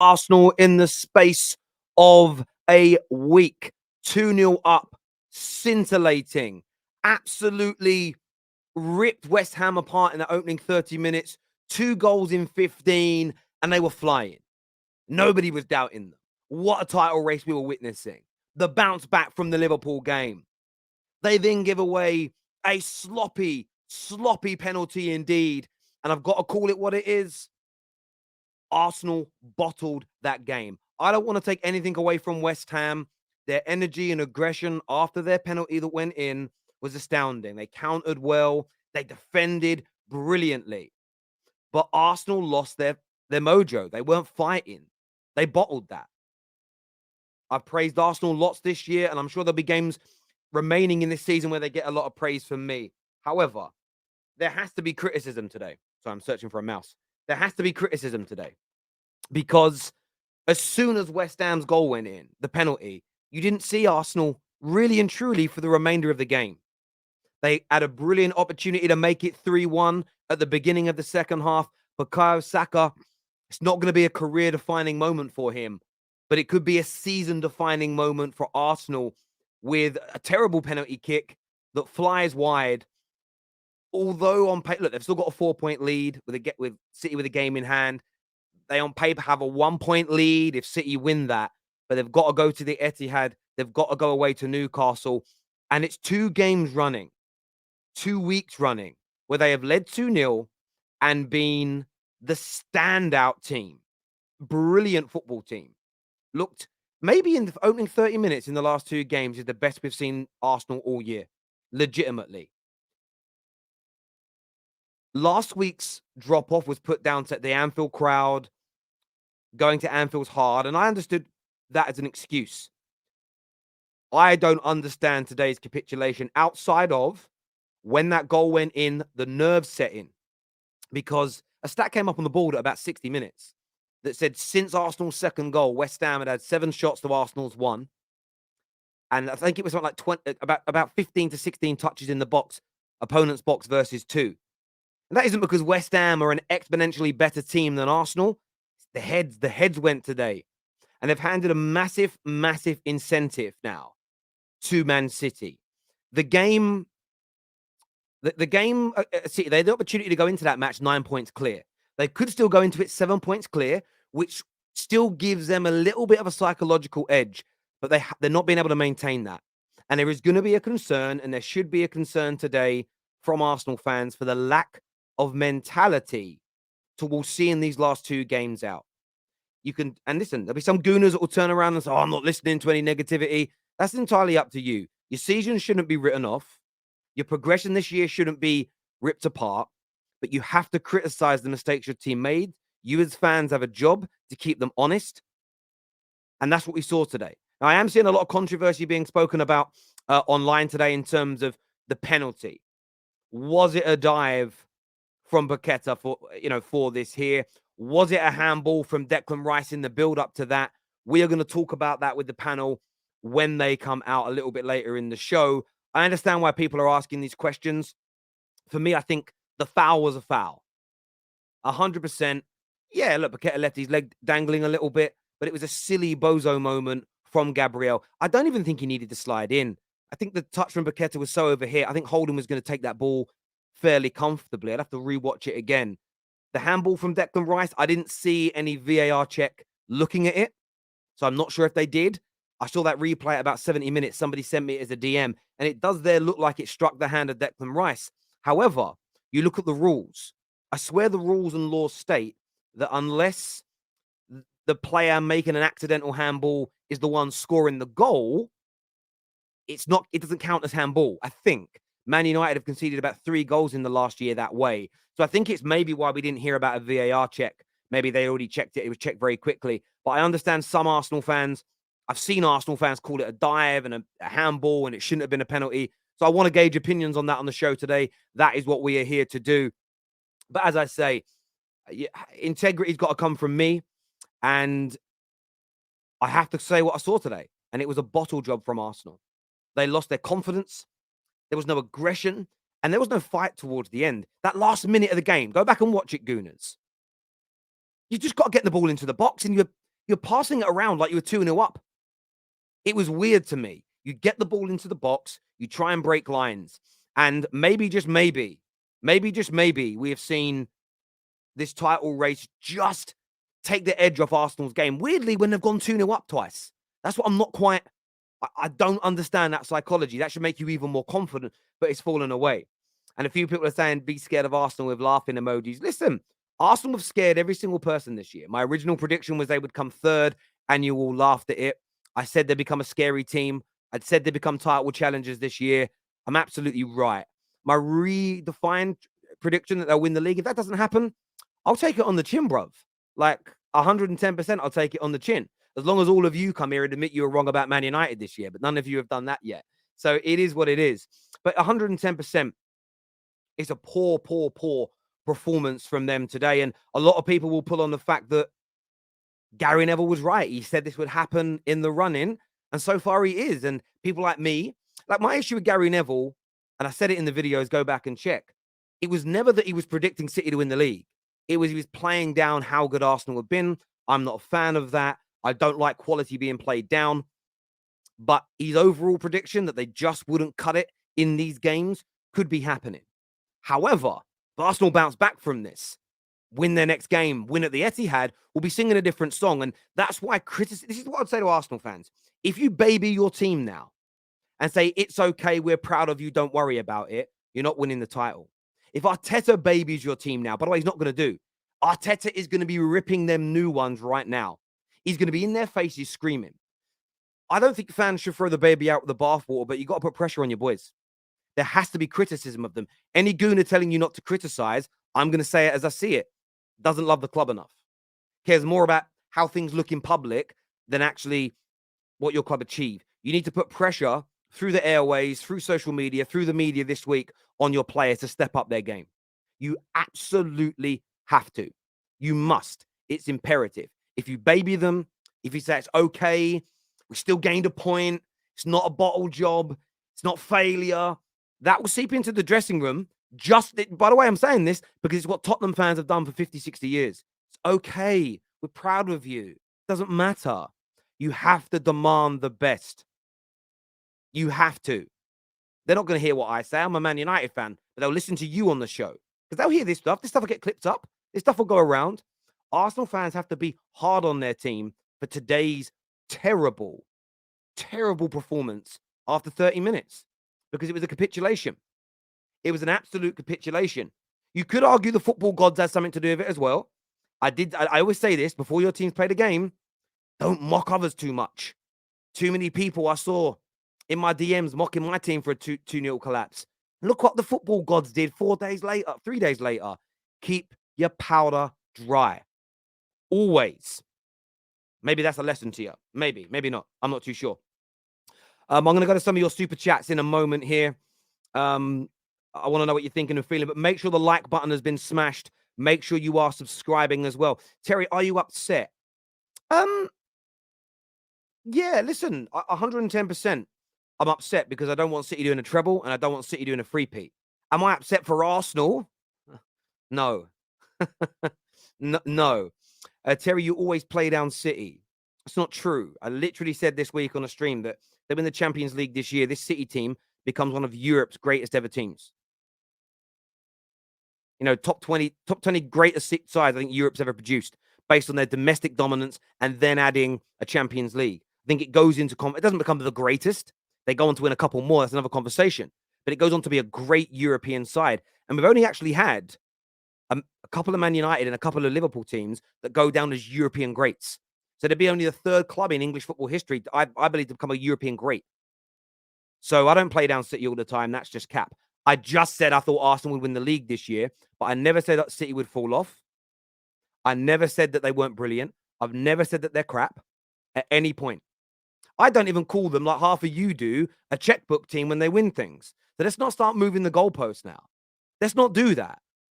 Arsenal in the space of a week. 2-0 up, scintillating, absolutely ripped West Ham apart in the opening 30 minutes. 2 goals in 15, and they were flying. Nobody was doubting them. What a title race we were witnessing. The bounce back from the Liverpool game. They then give away a sloppy penalty indeed. And I've got to call it what it is. Arsenal bottled that game. I don't want to take anything away from West Ham. Their energy and aggression after their penalty that went in was astounding. They countered well. They defended brilliantly. But Arsenal lost their mojo. They weren't fighting. They bottled that. I've praised Arsenal lots this year, and I'm sure there'll be games remaining in this season where they get a lot of praise from me. However, there has to be criticism today. So I'm searching for a mouse. There has to be criticism today because as soon as West Ham's goal went in, the penalty, you didn't see Arsenal really and truly for the remainder of the game. They had a brilliant opportunity to make it 3-1 at the beginning of the second half. Bukayo Saka, it's not going to be a career-defining moment for him, but it could be a season-defining moment for Arsenal with a terrible penalty kick that flies wide. Although on paper, look, they've still got a 4-point lead with City with a game in hand. They on paper have a 1-point lead if City win that, but they've got to go to the Etihad. They've got to go away to Newcastle, and it's 2 games running, 2 weeks running, where they have led 2-0 and been the standout team. Brilliant football team. Looked maybe in the opening 30 minutes in the last 2 games is the best we've seen Arsenal all year. Legitimately. Last week's drop-off was put down to the Anfield crowd. Going to Anfield's hard, and I understood that as an excuse. I don't understand today's capitulation outside of when that goal went in, the nerves set in. Because a stat came up on the board at about 60 minutes that said since Arsenal's second goal, West Ham had 7 shots to Arsenal's 1. And I think it was something like 20, about 15 to 16 touches in the box, opponent's box versus 2. And that isn't because West Ham are an exponentially better team than Arsenal. The heads went today. And they've handed a massive incentive now to Man City. The game, City, they had the opportunity to go into that match 9 points clear. They could still go into it 7 points clear, which still gives them a little bit of a psychological edge, but they're not being able to maintain that. And there is going to be a concern, and there should be a concern today from Arsenal fans for the lack of mentality towards seeing these last 2 games out. And listen, there'll be some gooners that will turn around and say, oh, I'm not listening to any negativity. That's entirely up to you. Your season shouldn't be written off. Your progression this year shouldn't be ripped apart, but you have to criticize the mistakes your team made. You as fans have a job to keep them honest. And that's what we saw today. Now, I am seeing a lot of controversy being spoken about online today in terms of the penalty. Was it a dive from Paqueta for this here? Was it a handball from Declan Rice in the build-up to that? We are going to talk about that with the panel when they come out a little bit later in the show. I understand why people are asking these questions. For me, I think the foul was a foul. 100%. Yeah, look, Paqueta left his leg dangling a little bit, but it was a silly bozo moment from Gabriel. I don't even think he needed to slide in. I think the touch from Paqueta was so over here. I think Holden was going to take that ball fairly comfortably. I'd have to rewatch it again. The handball from Declan Rice, I didn't see any VAR check looking at it, so I'm not sure if they did. I saw that replay at about 70 minutes. Somebody sent me it as a DM, and it does there look like it struck the hand of Declan Rice. However, you look at the rules. I swear the rules and laws state that unless the player making an accidental handball is the one scoring the goal, it doesn't count as handball, I think. Man United have conceded about 3 goals in the last year that way. So I think it's maybe why we didn't hear about a VAR check. Maybe they already checked it. It was checked very quickly. But I understand some Arsenal fans, I've seen Arsenal fans call it a dive and a handball, and it shouldn't have been a penalty. So I want to gauge opinions on that on the show today. That is what we are here to do. But as I say, integrity's got to come from me. And I have to say what I saw today. And it was a bottle job from Arsenal. They lost their confidence. There was no aggression, and there was no fight towards the end. That last minute of the game, go back and watch it, Gooners. You just got to get the ball into the box, and You're passing it around like you were 2-0 up. It was weird to me. You get the ball into the box, you try and break lines, and maybe, just maybe, we have seen this title race just take the edge off Arsenal's game. Weirdly, when they've gone 2-0 up twice. That's what I'm not quite. I don't understand that psychology. That should make you even more confident, but it's fallen away. And a few people are saying, be scared of Arsenal with laughing emojis. Listen, Arsenal have scared every single person this year. My original prediction was they would come third, and you all laughed at it. I said they'd become a scary team. I'd said they'd become title challengers this year. I'm absolutely right. My redefined prediction that they'll win the league, if that doesn't happen, I'll take it on the chin, bruv. Like 110%, I'll take it on the chin. As long as all of you come here and admit you were wrong about Man United this year, but none of you have done that yet. So it is what it is. But 110%, it's a poor performance from them today. And a lot of people will pull on the fact that Gary Neville was right. He said this would happen in the run-in, and so far he is. And people like me, like my issue with Gary Neville, and I said it in the videos, go back and check. It was never that he was predicting City to win the league. It was he was playing down how good Arsenal have been. I'm not a fan of that. I don't like quality being played down. But his overall prediction that they just wouldn't cut it in these games could be happening. However, if Arsenal bounce back from this, win their next game, win at the Etihad, we'll be singing a different song. And that's why this is what I'd say to Arsenal fans. If you baby your team now and say, it's okay, we're proud of you, don't worry about it, you're not winning the title. If Arteta babies your team now, by the way, he's not going to do. Arteta is going to be ripping them new ones right now. He's going to be in their faces screaming. I don't think fans should throw the baby out with the bathwater, but you got to put pressure on your boys. There has to be criticism of them. Any gooner telling you not to criticize, I'm going to say it as I see it, doesn't love the club enough. Cares more about how things look in public than actually what your club achieve. You need to put pressure through the airways, through social media, through the media this week on your players to step up their game. You absolutely have to. You must. It's imperative. If you baby them, if you say it's okay, we still gained a point, it's not a bottle job, it's not failure, that will seep into the dressing room. By the way, I'm saying this because it's what Tottenham fans have done for 50, 60 years. It's okay. We're proud of you. It doesn't matter. You have to demand the best. You have to. They're not going to hear what I say. I'm a Man United fan, but they'll listen to you on the show because they'll hear this stuff. This stuff will get clipped up. This stuff will go around. Arsenal fans have to be hard on their team for today's terrible performance after 30 minutes because it was a capitulation. It was an absolute capitulation. You could argue the football gods has something to do with it as well. I always say this before your teams play the game. Don't mock others too much. Too many people I saw in my DMs mocking my team for a 2-0 collapse. Look what the football gods did 3 days later. Keep your powder dry. Always. Maybe that's a lesson to you. Maybe not. I'm not too sure. I'm going to go to some of your super chats in a moment here. I want to know what you're thinking and feeling, but make sure the like button has been smashed. Make sure you are subscribing as well. Terry, are you upset? Yeah, listen, 110%. I'm upset because I don't want City doing a treble and I don't want City doing a three-peat. Am I upset for Arsenal? No. No. Terry, you always play down City. It's not true. I literally said this week on a stream that they win the Champions League this year. This City team becomes one of Europe's greatest ever teams. You know, top 20 greatest sides I think Europe's ever produced based on their domestic dominance and then adding a Champions League. I think it goes into, it doesn't become the greatest. They go on to win a couple more. That's another conversation. But it goes on to be a great European side. And we've only actually had a couple of Man United and a couple of Liverpool teams that go down as European greats. So there'd be only the third club in English football history, I believe, to become a European great. So I don't play down City all the time. That's just cap. I just said I thought Arsenal would win the league this year, but I never said that City would fall off. I never said that they weren't brilliant. I've never said that they're crap at any point. I don't even call them, like half of you do, a checkbook team when they win things. So let's not start moving the goalposts now. Let's not do that.